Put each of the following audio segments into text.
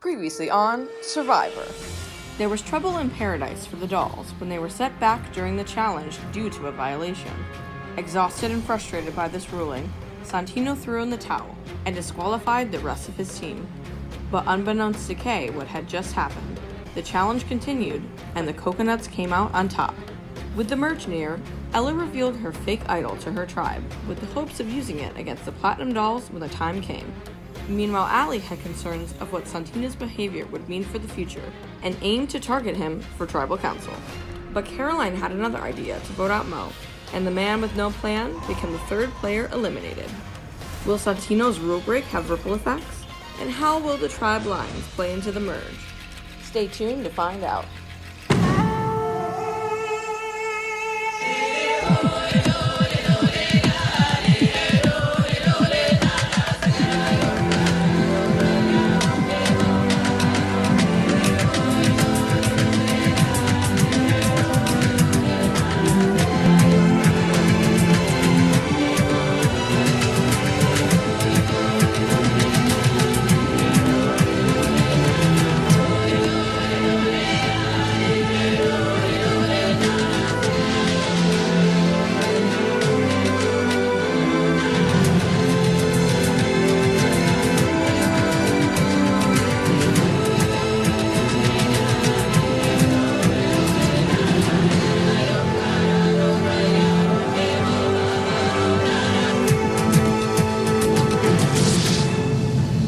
Previously on Survivor. There was trouble in paradise for the dolls when they were set back during the challenge due to a violation. Exhausted and frustrated by this ruling, Santino threw in the towel and disqualified the rest of his team. But unbeknownst to Kay, what had just happened, the challenge continued and the coconuts came out on top. With the merge near, Ella revealed her fake idol to her tribe with the hopes of using it against the platinum dolls when the time came. Meanwhile, Allie had concerns of what Santino's behavior would mean for the future and aimed to target him for tribal council. But Caroline had another idea to vote out Mo, and the man with no plan became the third player eliminated. Will Santino's rule break have ripple effects? And how will the tribe lines play into the merge? Stay tuned to find out.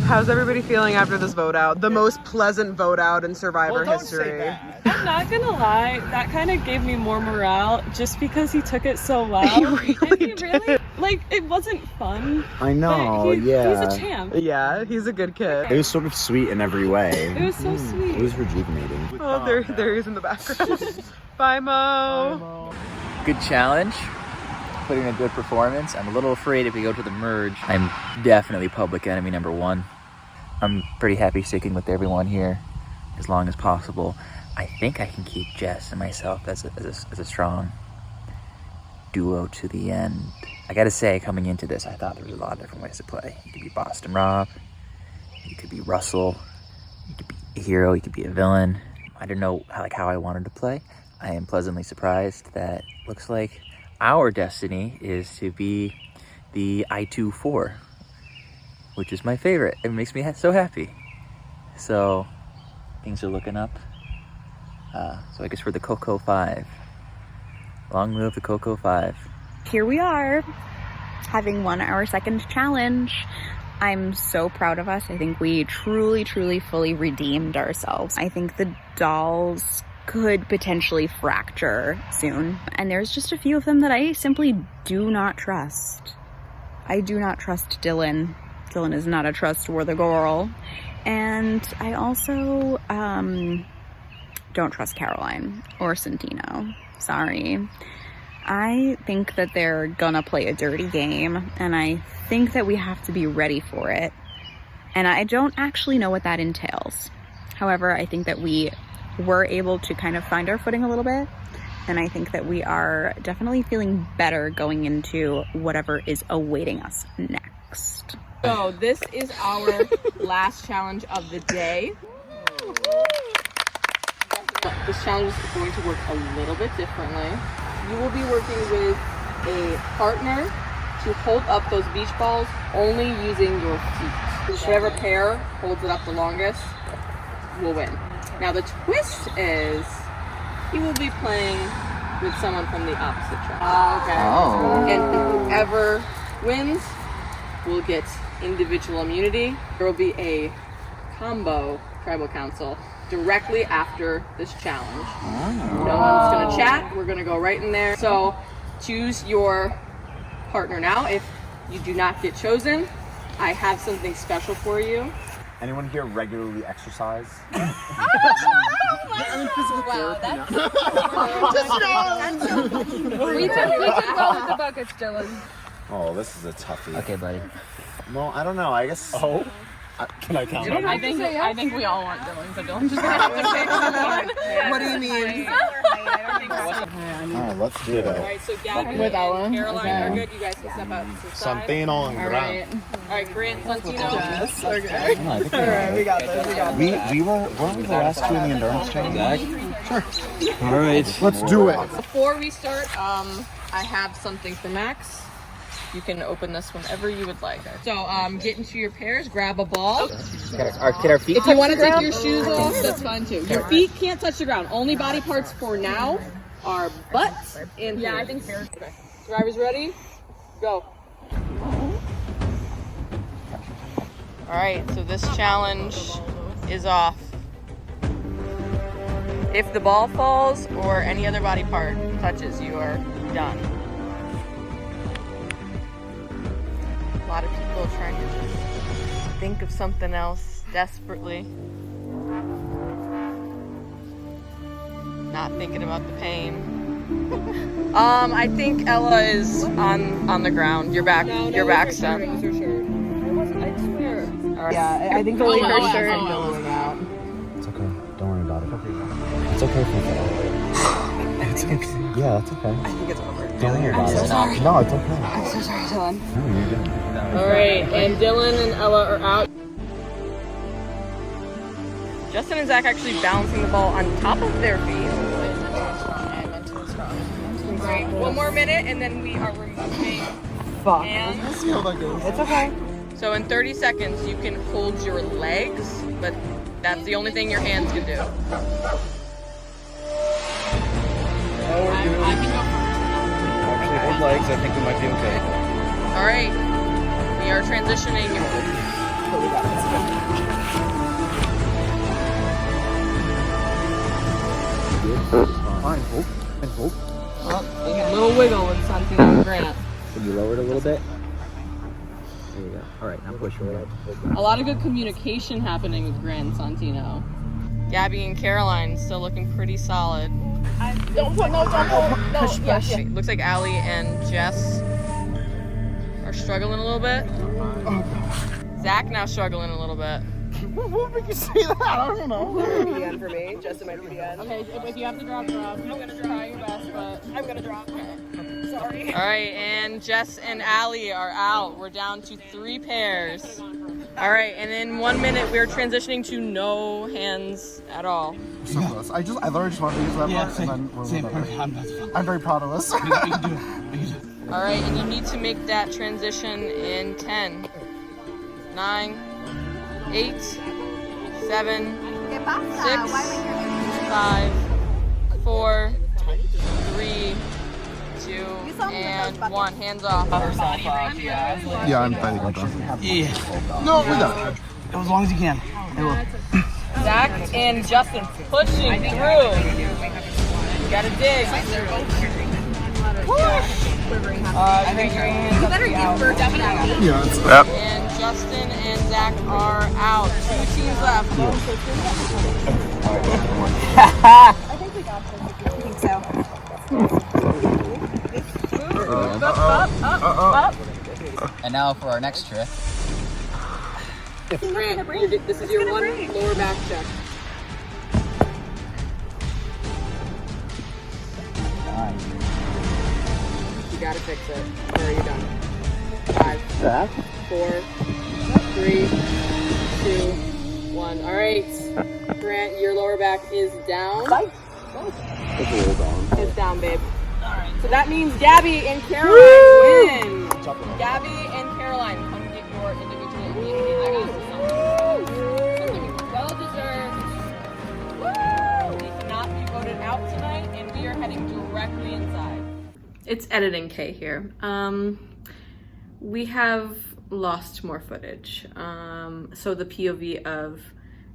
How's everybody feeling after this vote out? The most pleasant vote out in Survivor history. I'm not gonna lie, that kind of gave me more morale just because he took it so well. He really did. Like, it wasn't fun. I know, yeah. He's a champ. Yeah, he's a good kid. It was sort of sweet in every way. It was so sweet. It was rejuvenating. Oh, there he is in the background. Bye, Mo. Good challenge, put in a good performance. I'm a little afraid if we go to the merge, I'm definitely public enemy number one. I'm pretty happy sticking with everyone here as long as possible. I think I can keep Jess and myself as a strong duo to the end. I gotta say, coming into this, I thought there was a lot of different ways to play. You could be Boston Rob, you could be Russell, you could be a hero, you could be a villain. I didn't know how I wanted to play. I am pleasantly surprised that looks like our destiny is to be the I-2-4, which is my favorite. It makes me so happy. So things are looking up. So I guess we're the Coco 5. Long live the Coco 5. Here we are, having won our second challenge. I'm so proud of us. I think we truly, fully redeemed ourselves. I think the dolls could potentially fracture soon. And there's just a few of them that I simply do not trust. I do not trust Dylan. Dylan is not a trustworthy girl. And I also don't trust Caroline or Santino. Sorry. I think that they're gonna play a dirty game, and I think that we have to be ready for it. And I don't actually know what that entails. However, I think that we were able to kind of find our footing a little bit, and I think that we are definitely feeling better going into whatever is awaiting us next. So this is our last challenge of the day. This challenge is going to work a little bit differently. You will be working with a partner to hold up those beach balls only using your feet. Whichever pair holds it up the longest will win. Now the twist is you will be playing with someone from the opposite tribe. Okay. Oh. And whoever wins will get individual immunity. There will be a combo tribal council directly after this challenge. Oh. No one's gonna chat. We're gonna go right in there. So choose your partner now. If you do not get chosen, I have something special for you. Anyone here regularly exercise? Wow, that's We took well with the buckets, Dylan. Oh, this is a toughie. Okay, buddy. Well, I don't know. I guess. Oh. Can I count? I think we all want Dylan, so Dylan's just gonna have to pick someone. What do you mean? Alright, let's do it. Alright, so Gabby and Caroline are good. You guys can step out to the side. Santino and Grant. Alright, Grant, Santino. Yes, okay. Alright, we got this, we got this. Weren't we the last two in the endurance challenge? Sure. All right. Let's do it. Before we start, I have something for Max. You can open this whenever you would like. So, get into your pairs, grab a ball. Can our feet If you want to take your shoes off, that's fine too. Your feet can't touch the ground. Only body parts for now are butt and hands. I think so. Okay. Drivers ready? Go. Alright, so this challenge is off. If the ball falls or any other body part touches, you are done. A lot of people trying to just think of something else desperately. Not thinking about the pain. I think Ella is on the ground. Your back stuff. I swear. Yeah, I think only her shirt. It's okay. Don't worry about it. It's okay for that. It's okay. Yeah, it's okay. I think it's over. Don't worry about it. No, it's okay. I'm so sorry, Dylan. No, you're good. Alright, and Dylan and Ella are out. Justin and Zach actually balancing the ball on top of their feet. Great. One more minute and then we are removing hands. See how that goes. It's okay. So in 30 seconds you can hold your legs, but that's the only thing your hands can do. Actually, hold legs. I think we might be okay. Alright, we are transitioning. Fine, hope. Oh, there's a little wiggle with Santino and Grant. Can you lower it a little bit? There you go. All right, now push it. A lot of good communication happening with Grant and Santino. Gabby and Caroline still looking pretty solid. Push. Looks like Allie and Jess are struggling a little bit. Zach now struggling a little bit. What make you say that? I don't know. PDN for me. Justin might PDN. Okay, if you have to drop. I'm gonna try your best, but I'm gonna drop. Sorry. All right, and Jess and Allie are out. We're down to 3 pairs. All right, and in 1 minute we're transitioning to no hands at all. So close. I literally just want to use that part and then we're I'm very proud of us. All right, and you need to make that transition in 10, 9, 8, 7, 6, 5, 4, 3, 2, and 1. Hands off. Yeah, I'm fighting with them. Yeah. No, we're done. As long as you can. Zach and Justin pushing through. You gotta dig. You better give birth definitely. Yeah, it's And Justin and Zach are out. 2 teams left. Up. And now for our next trick. Grant, this is your one lower back check. You gotta fix it. Or are you done? 5, 4, 3, 2, 1. All right, Grant, your lower back is down. It's down, babe. So that means Gabby and Caroline win. Gabby and Caroline, come get your individual immunity. Something well deserved. We cannot be voted out tonight, and we are heading directly inside. It's editing K here. We have lost more footage. So the POV of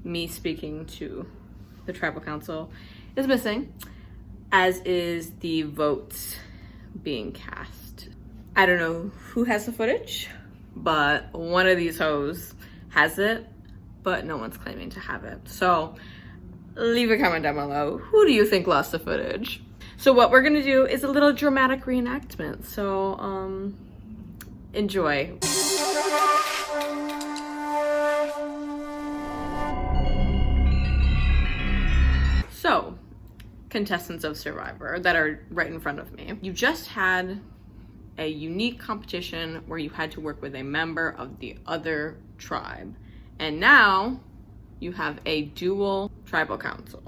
me speaking to the tribal council is missing, as is the votes being cast. I don't know who has the footage, but one of these hoes has it, but no one's claiming to have it. So leave a comment down below. Who do you think lost the footage? So what we're gonna do is a little dramatic reenactment. So enjoy. contestants of Survivor that are right in front of me. You just had a unique competition where you had to work with a member of the other tribe. And now you have a dual tribal council.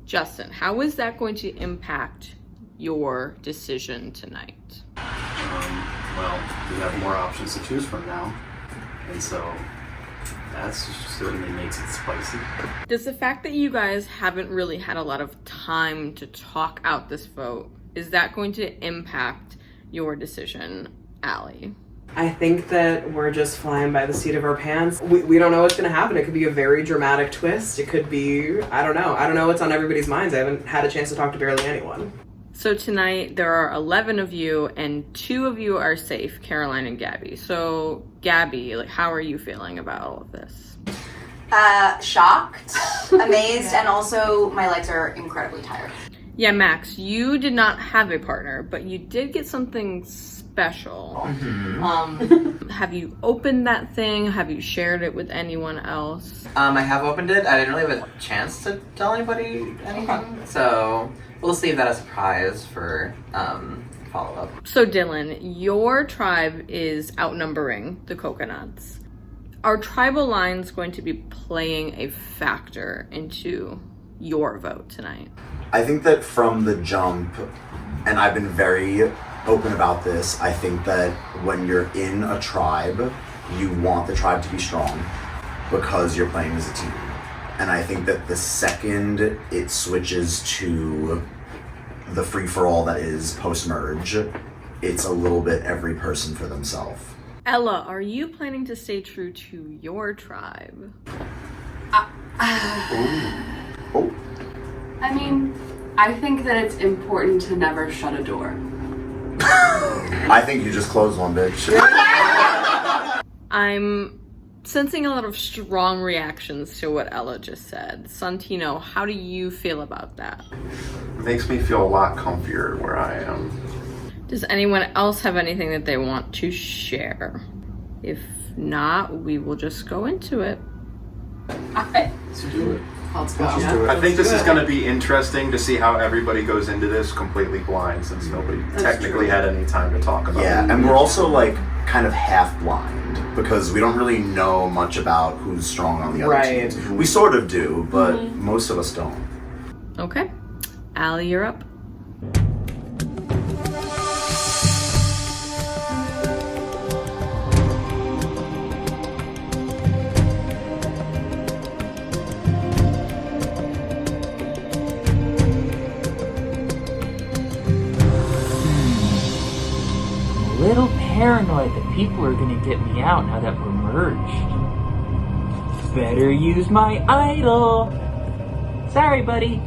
Justin, how is that going to impact your decision tonight? Well, we have more options to choose from now. And so that certainly makes it spicy. Does the fact that you guys haven't really had a lot of time to talk out this vote, is that going to impact your decision, Allie? I think that we're just flying by the seat of our pants. We don't know what's going to happen. It could be a very dramatic twist. It could be, I don't know. I don't know what's on everybody's minds. I haven't had a chance to talk to barely anyone. So tonight there are 11 of you and 2 of you are safe, Caroline and Gabby. So Gabby, like, how are you feeling about all of this? Shocked, amazed, and also my legs are incredibly tired. Yeah, Max, you did not have a partner, but you did get something special. Mm-hmm. Have you opened that thing? Have you shared it with anyone else? I have opened it. I didn't really have a chance to tell anybody anything, so we'll leave that as a surprise for follow-up. So Dylan, your tribe is outnumbering the coconuts. Are tribal lines going to be playing a factor into your vote tonight? I think that from the jump, and I've been very open about this, I think that when you're in a tribe, you want the tribe to be strong because you're playing as a team. And I think that the second it switches to the free-for-all that is post-merge, it's a little bit every person for themselves. Ella, are you planning to stay true to your tribe? I mean, I think that it's important to never shut a door. I think you just closed one, bitch. I'm sensing a lot of strong reactions to what Ella just said. Santino, how do you feel about that? It makes me feel a lot comfier where I am. Does anyone else have anything that they want to share? If not, we will just go into it. Let's do it. Let's go. I think this is going to be interesting to see how everybody goes into this completely blind, since nobody technically had any time to talk about it. Yeah, and we're also like kind of half blind because we don't really know much about who's strong on the other team. We sort of do, but most of us don't. Okay. Allie, you're up. Little paranoid that people are gonna get me out now that we're merged. Better use my idol. Sorry, buddy.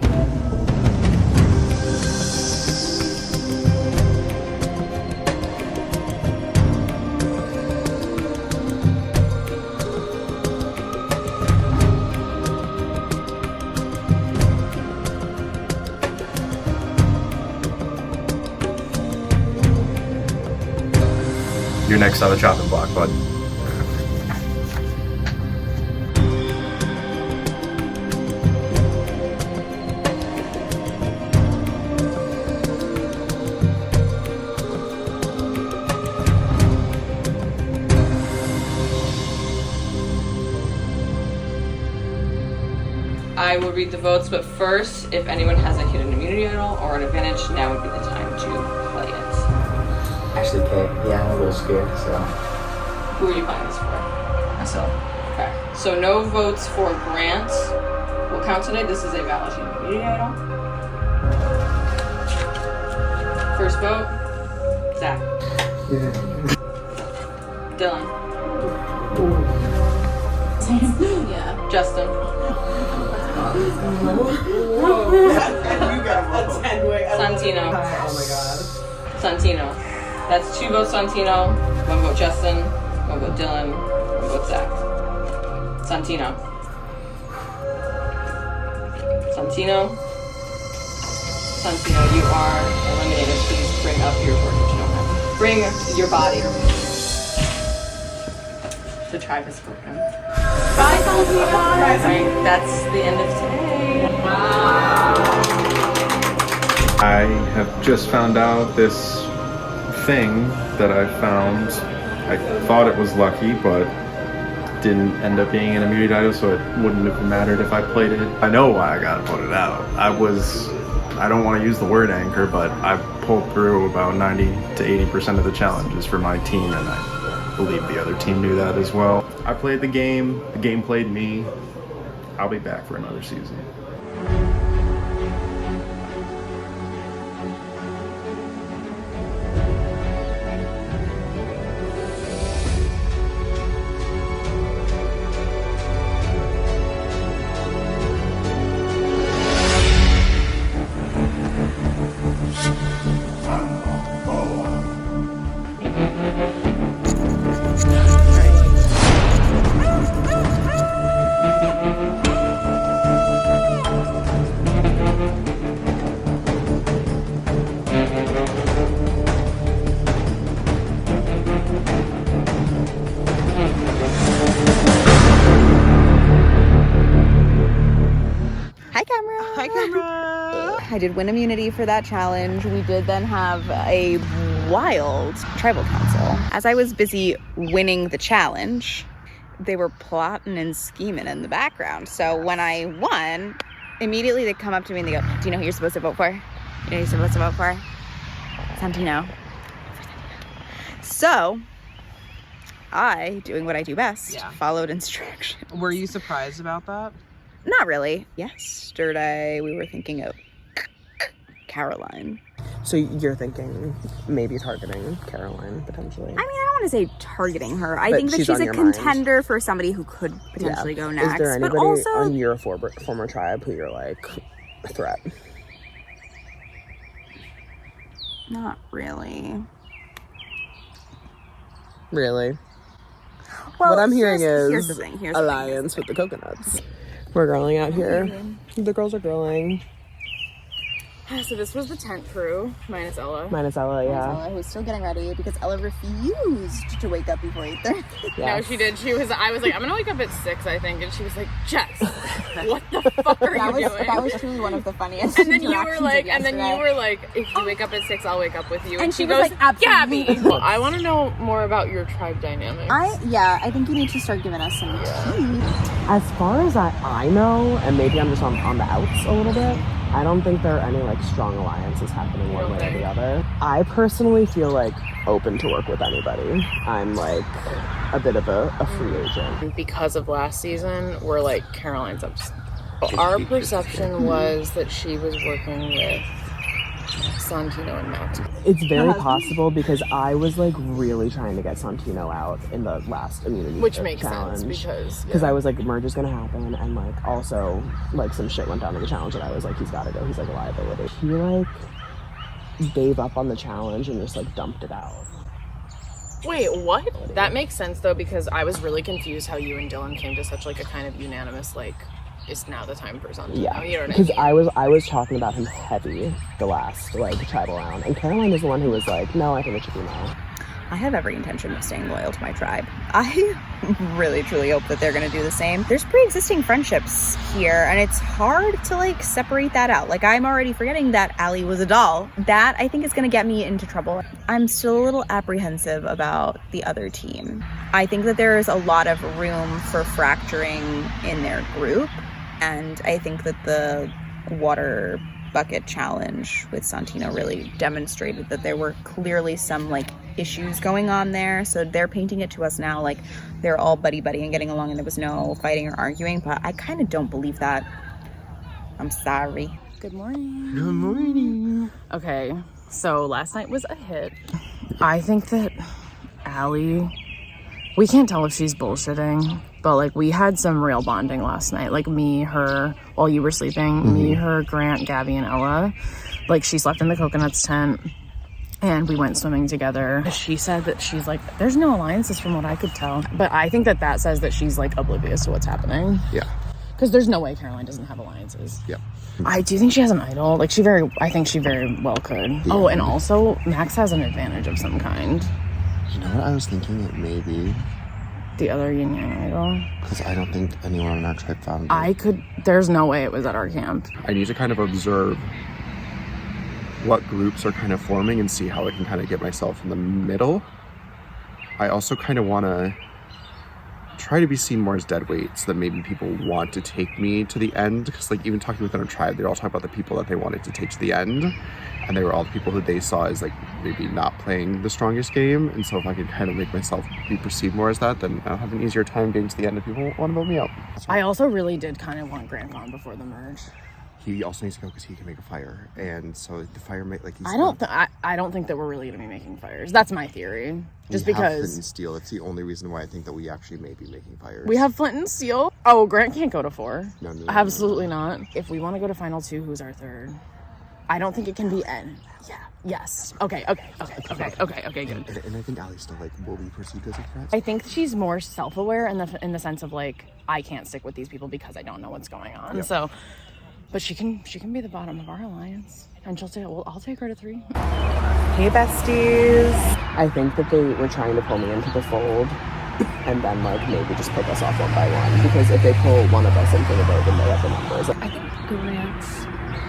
You're next on the chopping block, bud. I will read the votes, but first, if anyone has a hidden immunity idol or an advantage, now would be the time to play it. Actually, okay, yeah, I'm a little scared, so. Who are you playing this for? Myself. Okay. So no votes for Grant will count today. This is a valid hidden immunity idol. First vote, Zach. Dylan. Yeah. Justin. Santino. Oh my god. Santino. That's 2 votes Santino, 1 vote Justin, 1 vote Dylan, 1 vote Zach. Santino. Santino. Santino, you are eliminated. Please bring up your work. Bring your body. The tribe has spoken. Bye, Santino. That's the end of today. Wow. I have just found out this thing that I found. I thought it was lucky, but didn't end up being an immunity idol, so it wouldn't have mattered if I played it. I know why I got voted out. I don't want to use the word anchor, but I pulled through about 90 to 80% of the challenges for my team, and I believe the other team knew that as well. I played the game played me. I'll be back for another season. I did win immunity for that challenge. We did then have a wild tribal council. As I was busy winning the challenge, they were plotting and scheming in the background. So when I won, immediately they come up to me and they go, do you know who you're supposed to vote for? You know who you're supposed to vote for? Santino. So I, doing what I do best, followed instructions. Were you surprised about that? Not really. Yesterday we were thinking of Caroline. So you're thinking maybe targeting Caroline potentially? I mean, I don't want to say targeting her. I think that she's a contender for somebody who could potentially go next. Is there anybody but also on your former tribe who you're like a threat? Not really. Really? Well, what I'm hearing here's is the thing. alliance with the coconuts. We're girling out here. The girls are girling. So this was the tent crew, minus Ella. Minus Ella, yeah. Ella, who's still getting ready because Ella refused to wake up before 8:30. No, she did. I was like, I'm gonna wake up at 6, I think, and she was like, Jess, what the fuck are you doing? That was truly one of the funniest. And then you were like, if you wake up at 6, I'll wake up with you. And she goes, was like, absolutely. Gabby. Well, I want to know more about your tribe dynamics. I think you need to start giving us some tea. As far as I know, and maybe I'm just on the outs a little bit, I don't think there are any like strong alliances happening one way or the other. I personally feel like open to work with anybody. I'm like a bit of a free agent. Because of last season, we're like Caroline's up. Our perception was that she was working with Santino and Max. It's very possible because I was like really trying to get Santino out in the last immunity which makes challenge. sense because I was like merge is gonna happen and like also like some shit went down in the challenge and I was like he's gotta go, he's like a liability. He like gave up on the challenge and just like dumped it out. Wait, what? That makes sense though because I was really confused how you and Dylan came to such like a kind of unanimous like is now the time for Santino. Yeah, you know what because I mean? I was talking about him heavy the last like tribal round, and Caroline is the one who was like, no, I think it should be now. I have every intention of staying loyal to my tribe. I really truly hope that they're going to do the same. There's pre-existing friendships here, and it's hard to like separate that out. Like I'm already forgetting that Allie was a doll. That I think is going to get me into trouble. I'm still a little apprehensive about the other team. I think that there is a lot of room for fracturing in their group. And I think that the water bucket challenge with Santino really demonstrated that there were clearly some like issues going on there. So they're painting it to us now like they're all buddy-buddy and getting along and there was no fighting or arguing. But I kind of don't believe that. I'm sorry. Good morning. Good morning. Okay, so last night was a hit. I think that Allie, we can't tell if she's bullshitting, but like we had some real bonding last night. Like me, her, while you were sleeping, me, her, Grant, Gabby, and Ella. Like she slept in the coconuts tent and we went swimming together. She said that she's like, there's no alliances from what I could tell. But I think that that says that she's like oblivious to what's happening. Yeah. Because there's no way Caroline doesn't have alliances. Yeah. I do think she has an idol. Like I think she very well could. Yeah. Oh, and also Max has an advantage of some kind. You know what I was thinking? It may be the other yin yang idol. Because I don't think anyone in our tribe found it. There's no way it was at our camp. I need to kind of observe what groups are kind of forming and see how I can kind of get myself in the middle. I also kind of want to try to be seen more as dead weight, so that maybe people want to take me to the end, because like even talking within our tribe, they're all talking about the people that they wanted to take to the end, and they were all the people who they saw as like maybe not playing the strongest game. And so if I could kind of make myself be perceived more as that, then I'll have an easier time getting to the end if people want to vote me out. I also really did kind of want Grant gone before the merge. He also needs to go because he can make a fire, and so the fire might like. I don't think that we're really gonna be making fires. That's my theory. Just we have because flint and steel. It's the only reason why I think that we actually may be making fires. we have flint and steel. Oh, Grant can't go to 4. No, Absolutely not. If we want to go to final 2, who's our third? I don't think it can be N. Yeah. Yes. Okay. Good. And I think Allie still like will be perceived as a threat. I think she's more self-aware in the sense of like, I can't stick with these people because I don't know what's going on. Yep. So, but she can be the bottom of our alliance, and she'll say, "Well, I'll take her to 3." Hey, besties. I think that they were trying to pull me into the fold, and then like maybe just pick us off one by one. Because if they pull one of us into the vote, then they have the numbers. I think Grant's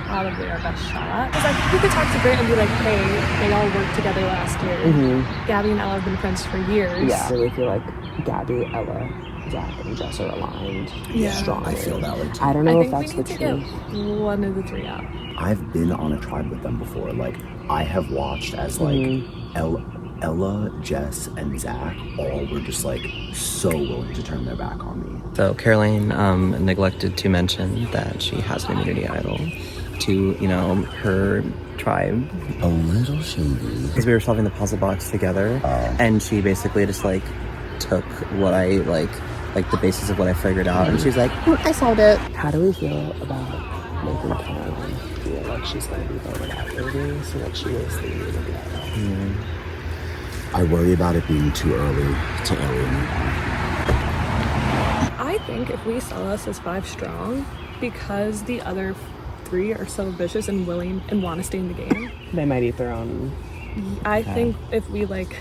probably our best shot. Because like we could talk to Grant and be like, hey, they all worked together last year. Mm-hmm. Gabby and Ella have been friends for years. Yeah, I really feel like Gabby, Ella, Zach, and Jess are aligned strongly. I feel that way too. I don't know I if think that's we the need to truth. get one of the 3 out. I've been on a tribe with them before. Like, I have watched as like Ella, Jess, and Zach all were just like so willing to turn their back on me. So Caroline neglected to mention that she has an immunity idol to, her tribe. A little shady. Because we were solving the puzzle box together, and she basically just like took what I like the basis of what I figured out, and she's like, I solved it. How do we feel about making Caroline feel like she's going to be voted out early so that she is the immunity idol? I worry about it being too early to alienate her. I think if we sell us as 5 strong, because the other 3 are so ambitious and willing and want to stay in the game, They might eat their own. I think if we like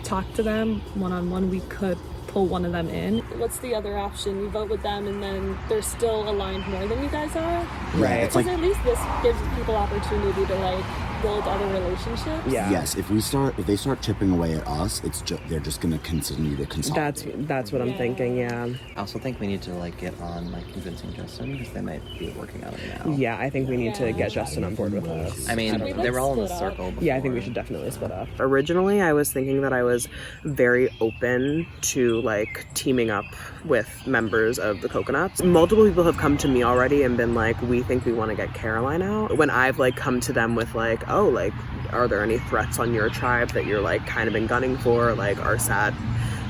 talk to them one-on-one, we could pull one of them in. What's the other option? You vote with them and then they're still aligned more than you guys are? Right. Because at least this gives people opportunity to like build other relationships. Yeah. Yes, if they start chipping away at us, they're just gonna continue to consolidate. That's what I'm thinking. Yeah. I also think we need to like get on like convincing Justin, because they might be working on it now. Yeah, I think we need to get Justin on board with us. I mean, they were all in the circle before. Yeah, I think we should definitely split up. Originally, I was thinking that I was very open to like teaming up with members of the Coconuts. Multiple people have come to me already and been like, we think we want to get Caroline out. When I've like come to them with like, oh, like, are there any threats on your tribe that you're like kind of been gunning for? Like, our SAT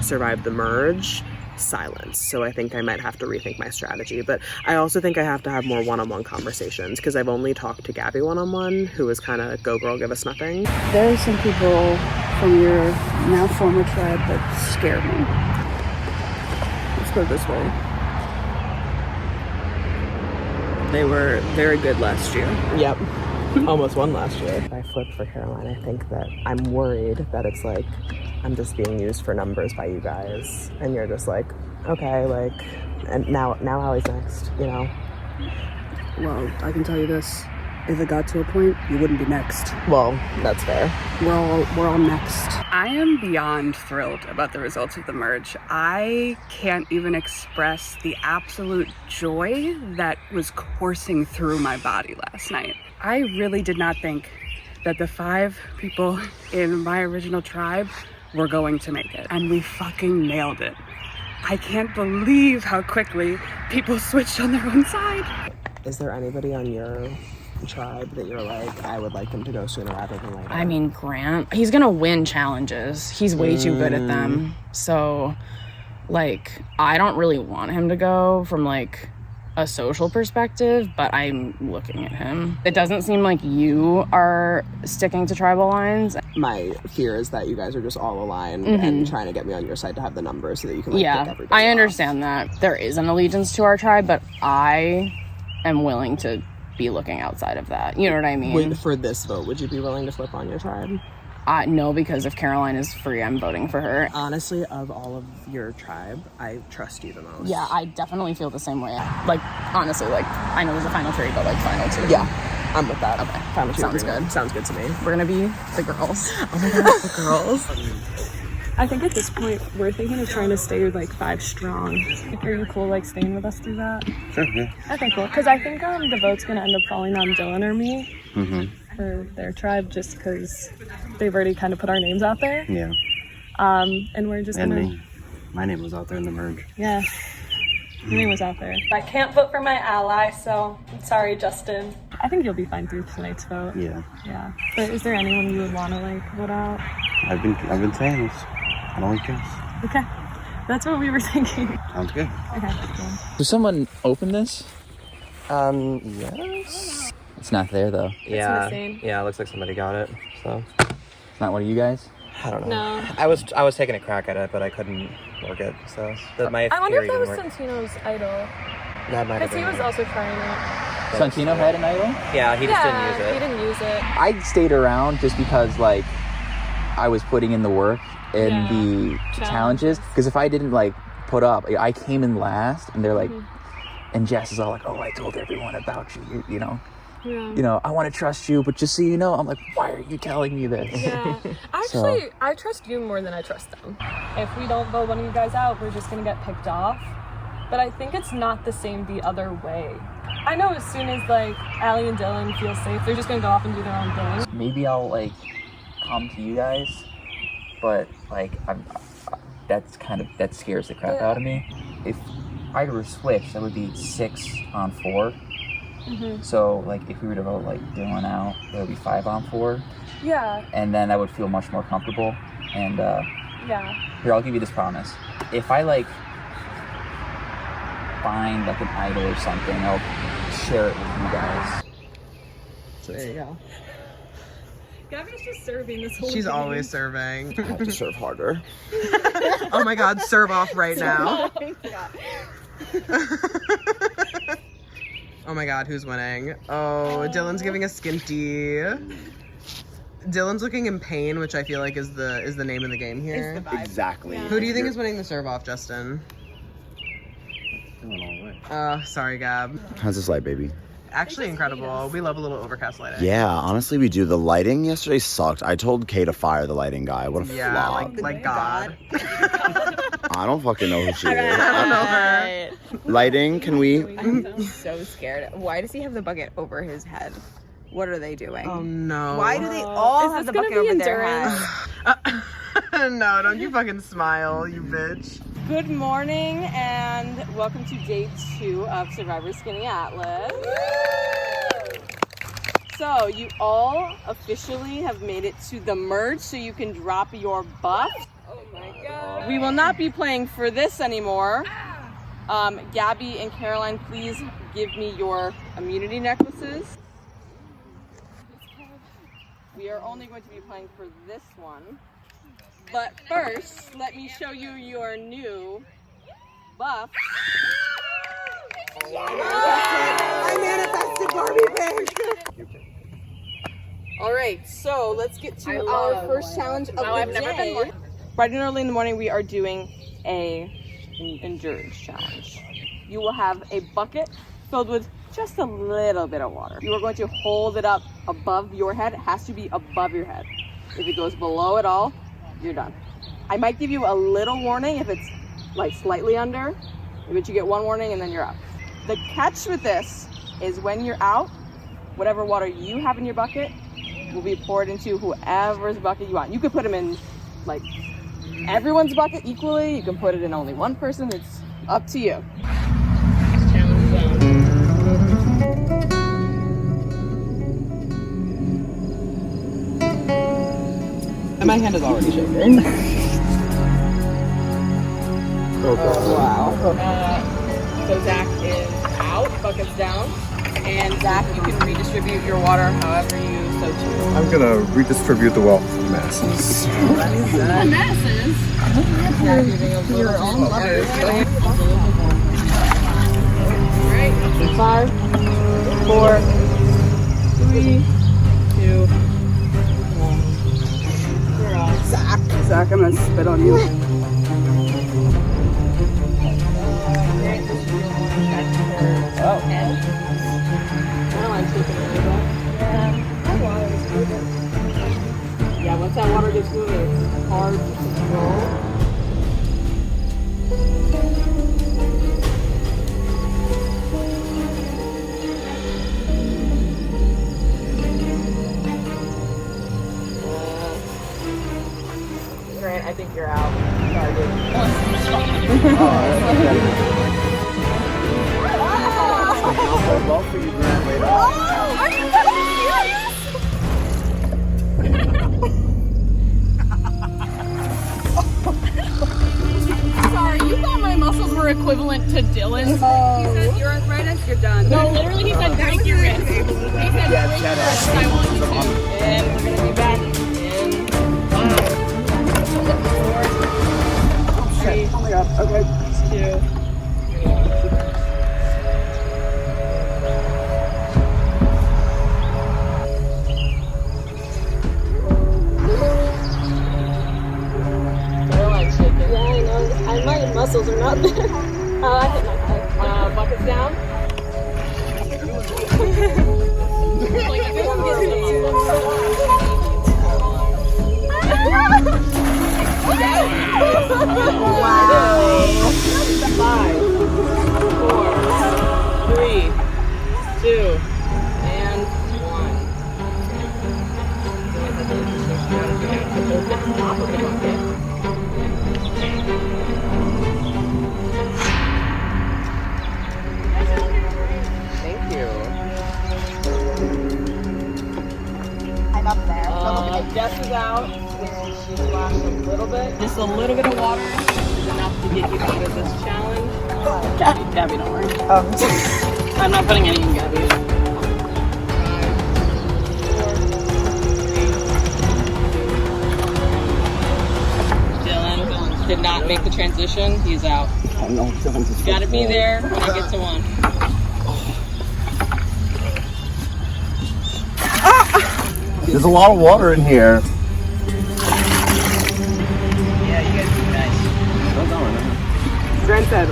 survived the merge? Silence. So I think I might have to rethink my strategy. But I also think I have to have more one-on-one conversations, because I've only talked to Gabby one-on-one, who was kind of go girl, give us nothing. There are some people from your now former tribe that scare me. Let's put it this way. They were very good last year. Yep. Almost won last year. If I flip for Caroline, I think that I'm worried that it's like I'm just being used for numbers by you guys, and you're just like, okay, like, and now Allie's next, Well, I can tell you this: if it got to a point, you wouldn't be next. Well, that's fair. We're all next. I am beyond thrilled about the results of the merge. I can't even express the absolute joy that was coursing through my body last night. I really did not think that the 5 people in my original tribe were going to make it. And we fucking nailed it. I can't believe how quickly people switched on their own side. Is there anybody on your tribe that you're like, I would like them to go sooner rather than later? I mean, Grant, he's gonna win challenges. He's way too good at them. So, like, I don't really want him to go from, like, a social perspective, but I'm looking at him. It doesn't seem like you are sticking to tribal lines. My fear is that you guys are just all aligned and trying to get me on your side to have the numbers so that you can, like, pick everybody I understand that. There is an allegiance to our tribe, but I am willing to be looking outside of that. You know what I mean? For this vote, would you be willing to flip on your tribe? No, because if Caroline is free, I'm voting for her. Honestly, of all of your tribe, I trust you the most. Yeah, I definitely feel the same way. Like, honestly, like, I know there's a final 3, but, like, final 2. Yeah. I'm with that. Okay. Fine with you Sounds agreeing. good. Sounds good to me. We're gonna be the girls. Oh my god, the girls. I think at this point we're thinking of trying to stay like 5 strong. Are you cool like staying with us through that? Sure, yeah. Okay, cool. Because I think the vote's gonna end up falling on Dylan or me for their tribe, just because they've already kind of put our names out there. Yeah. And we're just And gonna. me. My name was out there in the merge. Yeah. Your name was out there. I can't vote for my ally, so I'm sorry, Justin. I think you'll be fine through tonight's vote. Yeah. Yeah. But is there anyone you would want to like vote out? I've been saying this. I don't like Jess. Okay. That's what we were thinking. Sounds good. Okay. Cool. Did someone open this? Yes. It's not there though. Yeah. missing. Yeah, it looks like somebody got it. So. It's not one of you guys? I don't know. No. I was taking a crack at it, but I couldn't work it. So my I wonder if theory that was didn't work. Santino's idol. That might have Because he been was it. also trying it. Santino had an idol? Yeah, he just didn't use He it. didn't use it. I stayed around just because like I was putting in the work in the challenges. Because if I didn't like put up, I came in last, and they're like, and Jess is all like, "Oh, I told everyone about you. You know, I want to trust you, but just so you know," I'm like, "Why are you telling me this?" Yeah. Actually, I trust you more than I trust them. If we don't vote one of you guys out, we're just gonna get picked off. But I think it's not the same the other way. I know as soon as like Allie and Dylan feel safe, they're just gonna go off and do their own thing. Maybe I'll like come to you guys, but like that scares the crap out of me. If I were to switch, that would be 6 on 4. So like if we were to vote like Dylan out, that would be 5 on 4. Yeah. And then I would feel much more comfortable. And Yeah. here, I'll give you this promise. If I like find like an idol or something, I'll share it with you guys. So there you go. Gabby's just serving this whole She's game. always serving. I have to serve harder. Oh my god, serve off right now. Oh my god, who's winning? Oh, Dylan's giving a skinty. Dylan's looking in pain, which I feel like is the name of the game here. Exactly. Who do you think is winning the serve off, Justin? Going all the way. Sorry, Gab. How's this light, baby? Actually incredible. We love a little overcast lighting. Yeah, honestly, we do. The lighting yesterday sucked. I told Kay to fire the lighting guy. What a flop. like God. I don't fucking know who she is. I don't know her. Lighting, can we? I'm so scared. Why does he have the bucket over his head? What are they doing? Oh no. Why do they all have the bucket over their head? No, don't you fucking smile, you bitch. Good morning and welcome to day 2 of Survivor Skaneateles. So you all officially have made it to the merge, so you can drop your buff. Oh my god. We will not be playing for this anymore. Gabby and Caroline, please give me your immunity necklaces. We are only going to be playing for this one. But first, let me show you your new buff. I manifested Barbie pig. All right, so let's get to our first challenge of the day. Bright and early in the morning, we are doing a endurance challenge. You will have a bucket filled with just a little bit of water. You are going to hold it up above your head. It has to be above your head. If it goes below it all, you're done. I might give you a little warning if it's like slightly under, but you get one warning and then you're out. The catch with this is when you're out, whatever water you have in your bucket will be poured into whoever's bucket you want. You could put them in like everyone's bucket equally. You can put it in only one person. It's up to you. My hand is already shaking. Wow. So Zach is out, buckets down. And Zach, you can redistribute your water however you so choose. I'm gonna redistribute the wealth to the masses. The masses? Your own lovers. Great. 5, 4, 3, 2, 1. We're off. Zach, I'm gonna spit on you. Oh. Caroline's taking it. think you're out. Sorry, dude. Well for you, Grant. Wait up. Are you Sorry, you thought my muscles were equivalent to Dylan's. He said your arthritis, you're done. No, literally he said break your wrist. He said break your wrist, I want you to. And we're gonna be back in 5, 4, 3, Oh my god, okay. 2. My muscles are not there. I hit my head. Buckets down. Like, if I'm getting the Wow. 5, 4, 3, 2, and 1. Top of the bucket. Jess is out. She splashed a little bit. Just a little bit of water is enough to get you out of this challenge. Gabby, don't worry. I'm not putting any in Gabby. 5, 4, 3, 2. Dylan did not make the transition. He's out. Oh no, Dylan's just Gotta be there when I get to 1. There's a lot of water in here. Yeah, you guys are nice. Grant said.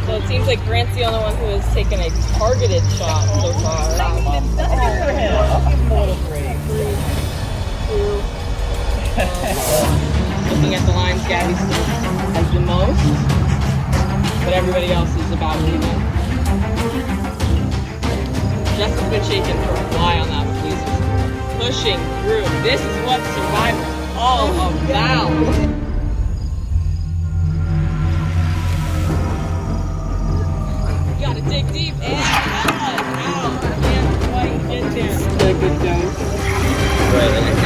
So it seems like Grant's the only one who has taken a targeted shot so far. That's good for him. I'll give him a little break. 3, 2, looking at the lines, Gabby still has the most, but everybody else is about even. Jess has been shaking for a while now, but he's pushing through. This is what survival is all about. You gotta dig deep and out. Can't quite get there. Still a good dose. Right, and it's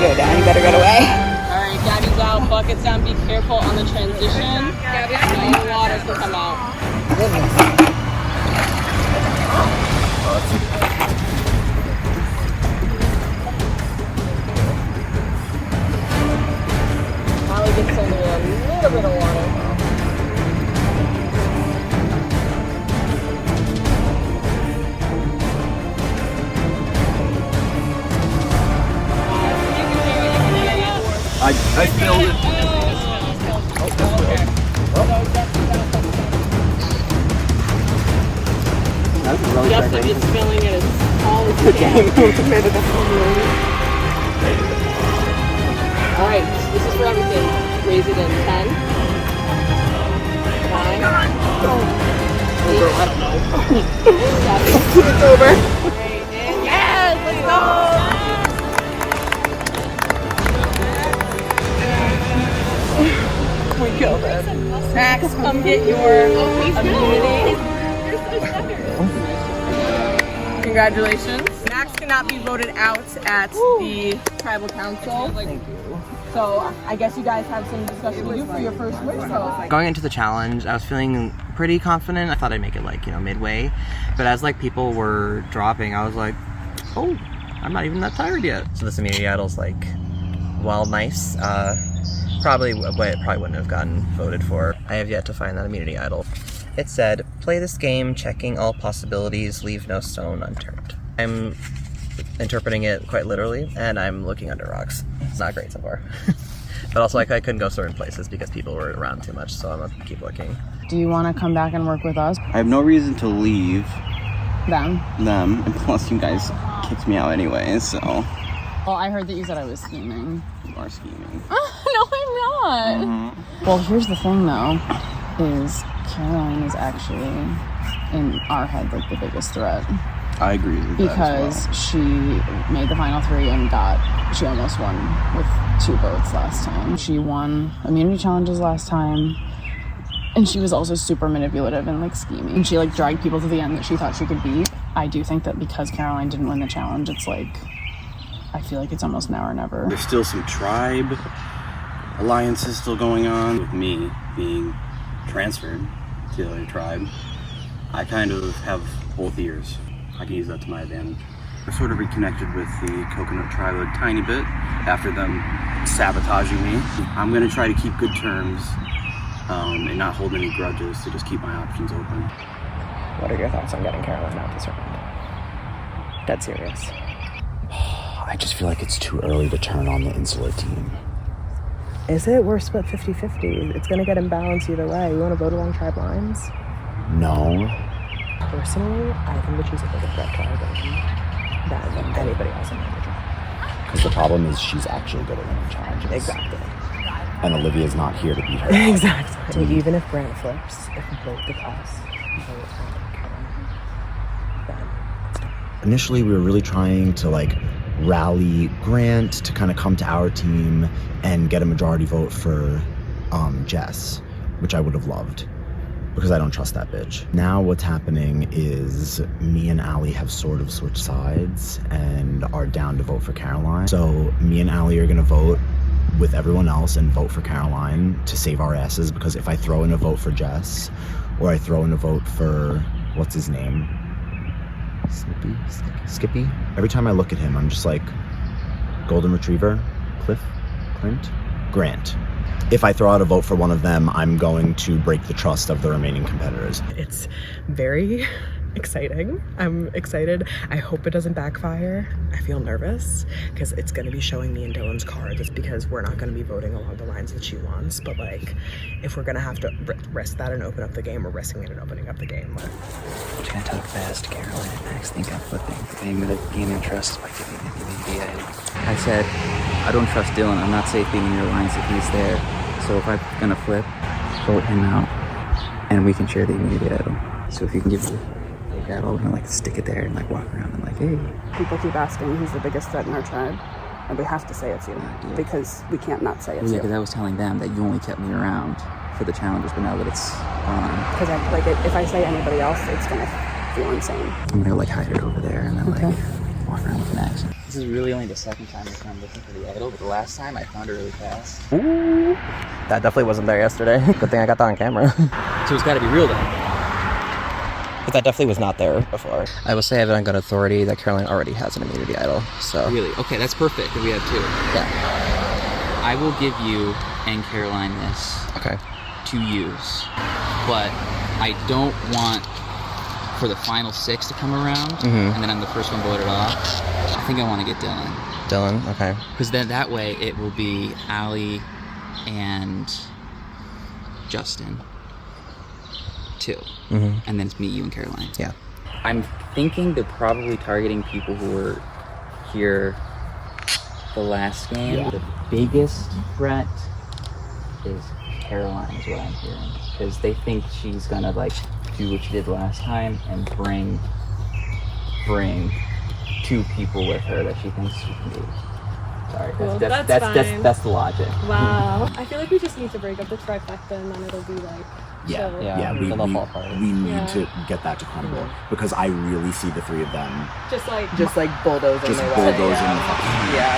Go down, you better get away. Alright, Gabby's out, buckets down, be careful on the transition. Gabby, no water can come out. Molly gets only a little bit of water. I spilled it. That's really Just if it's spilling it as tall as you can. Alright, this is for everything. Raise it in 10, 9, 8, I don't know. 7, it's over. Yes, let's go! We killed it. Max, come get your immunity. Congratulations. Max cannot be voted out at the tribal council. Thank you. So I guess you guys have some discussion with you for your first win. So Going into the challenge, I was feeling pretty confident. I thought I'd make it like, midway. But as like people were dropping, I was like, oh, I'm not even that tired yet. So this immunity idol's like, while nice, probably wouldn't have gotten voted for. I have yet to find that immunity idol. It said, play this game, checking all possibilities, leave no stone unturned. I'm interpreting it quite literally, and I'm looking under rocks. It's not great so far. But also, like, I couldn't go certain places because people were around too much, so I'm gonna keep looking. Do you want to come back and work with us? I have no reason to leave Them. and plus you guys kicked me out anyway, so. Well, I heard that you said I was scheming. You are scheming. No, I'm not. Well, here's the thing, though, is Caroline is actually, in our head, like the biggest threat. I agree with that because as well. she made the final 3 and she almost won with 2 votes last time. She won immunity challenges last time, and she was also super manipulative and like scheming. And she like dragged people to the end that she thought she could beat. I do think that because Caroline didn't win the challenge, it's like, I feel like it's almost now or never. There's still some tribe alliances still going on. With me being transferred to the other tribe, I kind of have both ears. I can use that to my advantage. I sort of reconnected with the Coconut Tribe a tiny bit after them sabotaging me. I'm gonna try to keep good terms and not hold any grudges to just keep my options open. What are your thoughts on getting Caroline out this round? Dead serious. I just feel like it's too early to turn on the Insular team. Is it? We're split 50-50. It's gonna get imbalanced either way. You wanna vote along tribe lines? No. Personally, I think that she's a bigger threat to our game than anybody else in the tribe. Because the problem is she's actually good at winning challenges. Exactly. And Olivia's not here to beat her. Exactly. So even if Grant flips, if both of us vote on Caroline, then it's done. Initially, we were really trying to like rally Grant to kind of come to our team and get a majority vote for Jess, which I would have loved, because I don't trust that bitch. Now what's happening is me and Allie have sort of switched sides and are down to vote for Caroline. So me and Allie are gonna vote with everyone else and vote for Caroline to save our asses, because if I throw in a vote for Jess, or I throw in a vote for, what's his name? Skippy? Every time I look at him, I'm just like, Golden Retriever, Clint, Grant. If I throw out a vote for one of them, I'm going to break the trust of the remaining competitors. It's very exciting. I'm excited. I hope it doesn't backfire. I feel nervous because it's going to be showing me and Dylan's cards. It's because we're not going to be voting along the lines that she wants. But like, if we're going to have to risk that and open up the game, we're risking it and opening up the game. I'm trying to talk fast to Caroline and Max think I'm flipping. I'm going to gain their trust by giving them the item. I said, I don't trust Dylan. I'm not safe being in your alliance if he's there. So if I'm going to flip, vote him out, and we can share the immunity idol. So if you can give me the idol, we're going to like stick it there and like walk around and like, hey. People keep asking who's the biggest threat in our tribe, and we have to say it's you, because we can't not say it's Yeah, you. because I was telling them that you only kept me around for the challenges, but now that it's on. Because if I say anybody else, it's gonna feel insane. I'm gonna like hide it over there and then like walk around with Max. This is really only the second time I've come looking for the idol, but the last time I found it really fast. Ooh. That definitely wasn't there yesterday. Good thing I got that on camera. So it's gotta be real then. But that definitely was not there before. I will say I have it on good authority that Caroline already has an immunity idol, so. Really? Okay, that's perfect. We have 2. Yeah. I will give you and Caroline this. Okay. To use. But I don't want for the final 6 to come around, and then I'm the first one voted off. I think I want to get Dylan. Dylan, okay. Because then that way it will be Allie and Justin. 2. And then it's me, you, and Caroline. Yeah. I'm thinking they're probably targeting people who were here the last game. Yeah. The biggest threat is Caroline, is what I'm hearing. Because they think she's gonna like do what she did last time and bring 2 people with her that she thinks she can beat. Sorry, Cool. that's the logic. Wow. I feel like we just need to break up the trifecta and then it'll be like We need to get that to crumble, because I really see the 3 of them just like bulldozing just their way. bulldozing the fucking Yeah.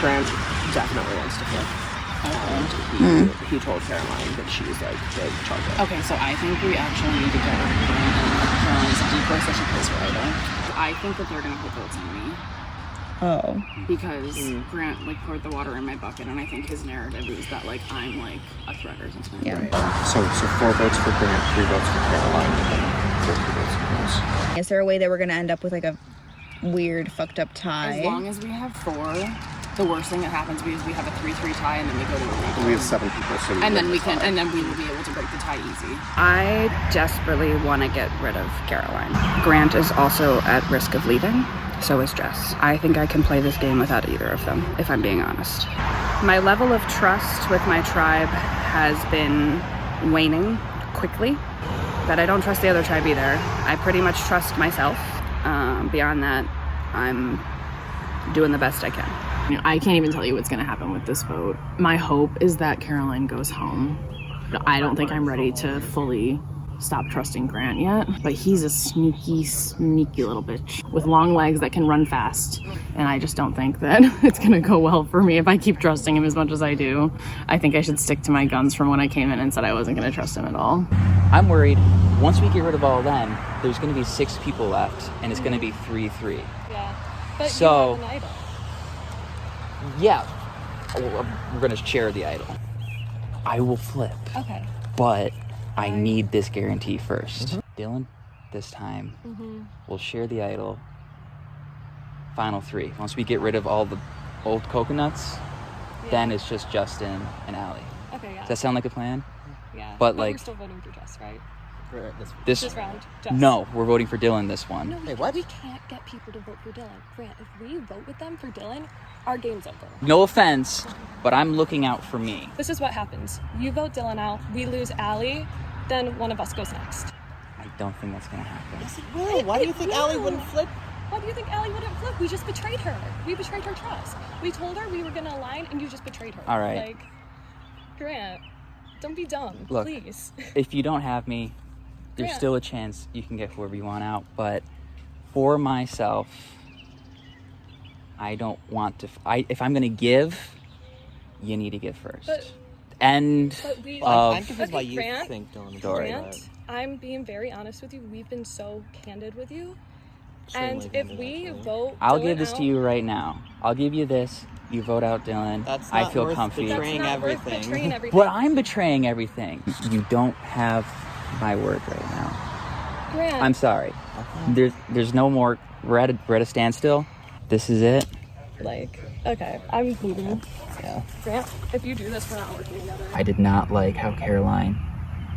Grant definitely wants to flip. And he told Caroline that she's like the charger. Okay, so I think we actually need to get Caroline's decoy so she plays her idol. I think that they're gonna put votes on me. Oh. Because Grant like poured the water in my bucket, and I think his narrative is that like I'm like a threat or something. Yeah. Right. So 4 votes for Grant, 3 votes for Caroline, and then 2 votes for Chris. Is there a way that we're gonna end up with like a weird fucked up tie? As long as we have 4, the worst thing that happens because we have a 3-3 tie and then we go to a replay. We have 7 people, so and then we will be able to break the tie easy. I desperately want to get rid of Caroline. Grant is also at risk of leaving, so is Jess. I think I can play this game without either of them, if I'm being honest. My level of trust with my tribe has been waning quickly, but I don't trust the other tribe either. I pretty much trust myself. Beyond that, I'm doing the best I can. I can't even tell you what's going to happen with this vote. My hope is that Caroline goes home. I don't think I'm ready to fully stop trusting Grant yet, but he's a sneaky little bitch with long legs that can run fast. And I just don't think that it's going to go well for me if I keep trusting him as much as I do. I think I should stick to my guns from when I came in and said I wasn't going to trust him at all. I'm worried once we get rid of all of them, there's going to be 6 people left, and it's going to be 3-3. Yeah, but so, you have an idol. Yeah, we're going to share the idol. I will flip. Okay. But I need this guarantee first. Dylan, this time, we'll share the idol. Final 3. Once we get rid of all the old coconuts, then it's just Justin and Allie. Okay, yeah. Does that sound like a plan? Yeah. But we're like still voting for Jess, right? this round, Jess. No, we're voting for Dylan this one. No, we can't get people to vote for Dylan. Grant, if we vote with them for Dylan, our game's over. No offense, but I'm looking out for me. This is what happens. You vote Dylan out, we lose Allie, then one of us goes next. I don't think that's gonna happen. Yes, it will. Why do you think Allie wouldn't flip? Why do you think Allie wouldn't flip? We just betrayed her. We betrayed her trust. We told her we were gonna align, and you just betrayed her. All right. Like, Grant, don't be dumb, Look, please. If you don't have me, there's Grant. still a chance you can get whoever you want out. But for myself, I don't want to. If I'm gonna give, you need to give first. But I'm confused why you Grant, think Dylan is Grant, I'm being very honest with you. We've been so candid with you. And if we vote I'll Dylan give this out, to you right now. I'll give you this. You vote out Dylan. That's I not feel worth comfy. betraying everything. betraying everything. But I'm betraying everything. You don't have my word right now. Grant. I'm sorry. There's no more. We're at a standstill. This is it. Like, okay, I'm leaving. Yeah. Grant, if you do this, we're not working together. I did not like how Caroline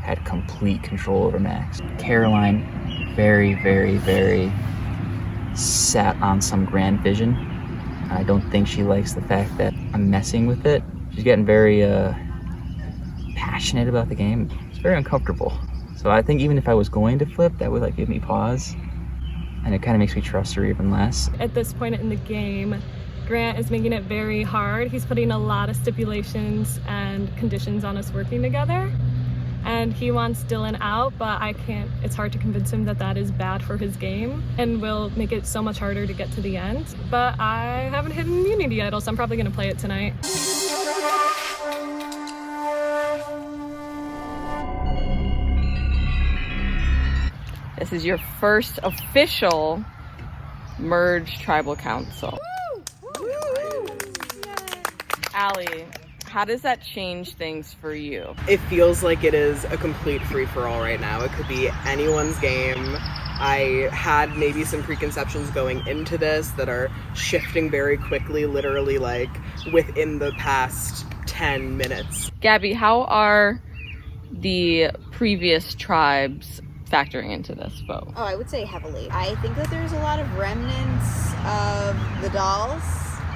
had complete control over Max. Caroline, very, very, very sat on some grand vision. I don't think she likes the fact that I'm messing with it. She's getting very passionate about the game. It's very uncomfortable. So I think even if I was going to flip, that would like give me pause. And it kind of makes me trust her even less. At this point in the game, Grant is making it very hard. He's putting a lot of stipulations and conditions on us working together. And he wants Dylan out, but I can't, it's hard to convince him that that is bad for his game and will make it so much harder to get to the end. But I haven't hit an immunity idol, so I'm probably gonna play it tonight. This is your first official merged tribal council. Allie, how does that change things for you? It feels like it is a complete free-for-all right now. It could be anyone's game. I had maybe some preconceptions going into this that are shifting very quickly, literally like within the past 10 minutes. Gabby, how are the previous tribes factoring into this vote? Oh, I would say heavily. I think that there's a lot of remnants of the dolls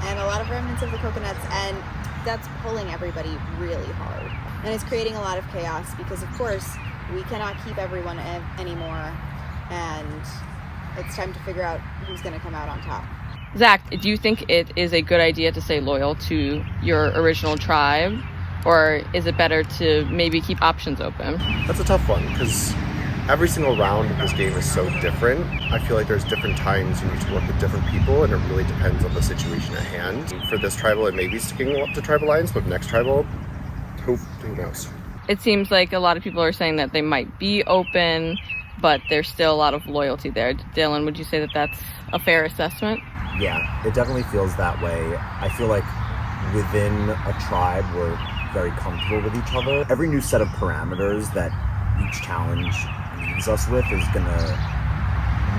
and a lot of remnants of the coconuts, and that's pulling everybody really hard. And it's creating a lot of chaos because, of course, we cannot keep everyone anymore, and it's time to figure out who's going to come out on top. Zach, do you think it is a good idea to stay loyal to your original tribe, or is it better to maybe keep options open? That's a tough one because every single round of this game is so different. I feel like there's different times you need to work with different people, and it really depends on the situation at hand. For this tribal, it may be sticking up to Tribal Alliance, but next tribal, who knows? It seems like a lot of people are saying that they might be open, but there's still a lot of loyalty there. Dylan, would you say that that's a fair assessment? Yeah, it definitely feels that way. I feel like within a tribe, we're very comfortable with each other. Every new set of parameters that each challenge leaves us with is gonna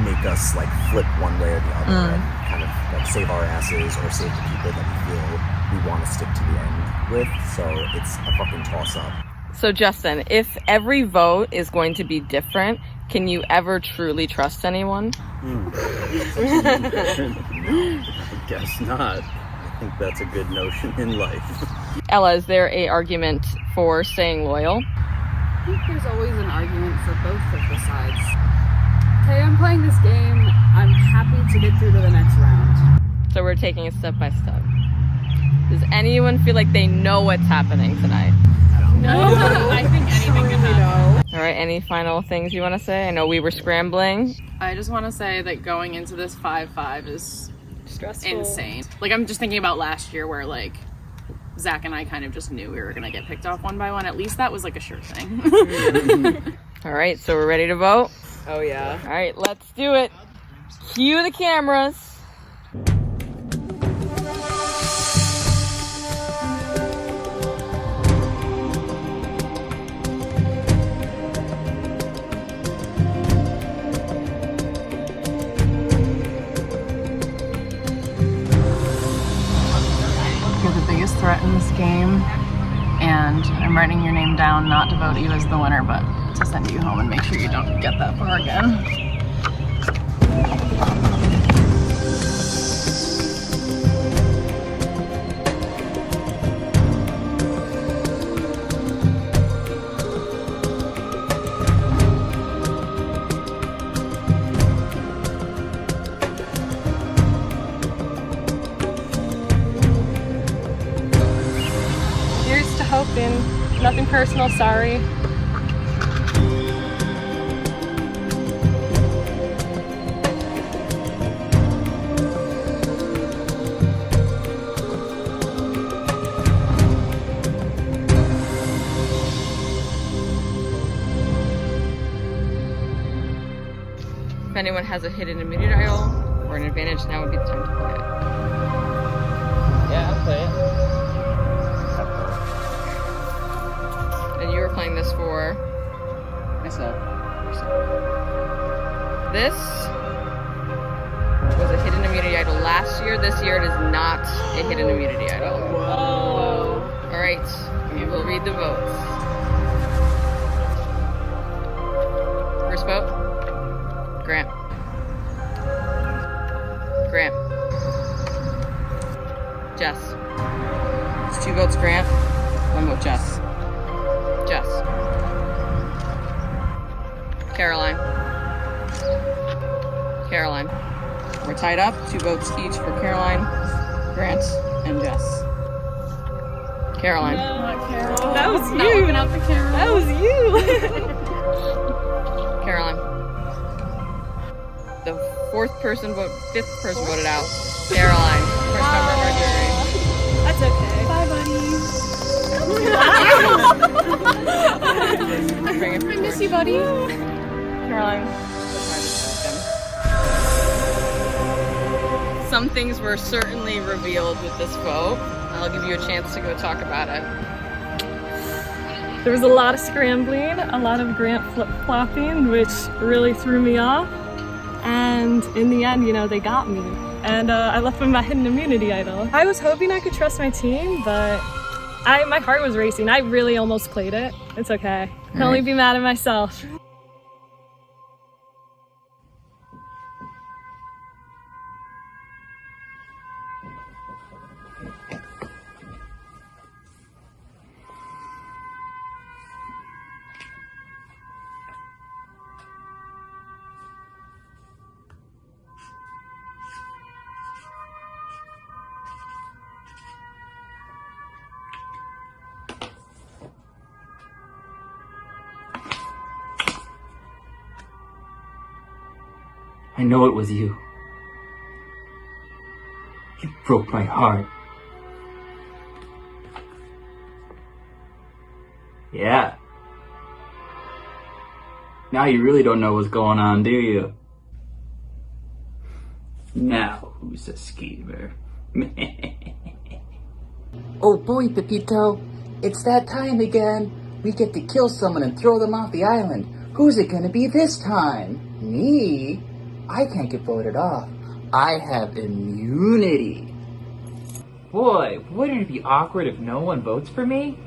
make us like flip one way or the other and kind of like save our asses or save the people that we feel we want to stick to the end with. So it's a fucking toss up. So Justin, if every vote is going to be different, can you ever truly trust anyone? No, I guess not. I think that's a good notion in life. Ella, is there a argument for staying loyal? I think there's always an argument for both of the sides. Okay, I'm playing this game. I'm happy to get through to the next round. So we're taking it step by step. Does anyone feel like they know what's happening tonight? No, I think anything can happen. All right, any final things you want to say? I know we were scrambling. I just want to say that going into this 5-5 is Stressful. insane. Like, I'm just thinking about last year where, like, Zach and I kind of just knew we were going to get picked off one by one. At least that was, like, a sure thing. All right, so we're ready to vote? Oh, yeah. All right, let's do it. Cue the cameras. You're the biggest threat in this game, and I'm writing your name down not to vote you as the winner, but to send you home and make sure you don't get that far again. Here's to hoping. Nothing personal, sorry. If anyone has a hidden immunity idol or an advantage, now would be the time to play it. Yeah, I'll play it. And you were playing this for? Myself. This was a hidden immunity idol last year. This year it is not a hidden immunity idol. Whoa. All right, we will read the votes. First vote, Grant. Grant. Jess. It's 2 votes Grant, 1 vote Jess. Jess. Caroline. Caroline. We're tied up, 2 votes each for Caroline, Grant, and Jess. Caroline. That was you. Out the camera. That was you. Caroline. The 5th person voted out. Caroline. First member of our jury. That's okay. Bye, buddy. Bring it I miss you, buddy. Caroline. Some things were certainly revealed with this vote. I'll give you a chance to go talk about it. There was a lot of scrambling, a lot of Grant flip-flopping, which really threw me off. And in the end, you know, they got me. And I left with my hidden immunity idol. I was hoping I could trust my team, but my heart was racing. I really almost played it. It's okay. I can only be mad at myself. I know it was you. You broke my heart. Yeah. Now you really don't know what's going on, do you? Now, who's a schemer? Oh boy, Pepito, it's that time again. We get to kill someone and throw them off the island. Who's it gonna be this time? Me? I can't get voted off. I have immunity. Boy, wouldn't it be awkward if no one votes for me?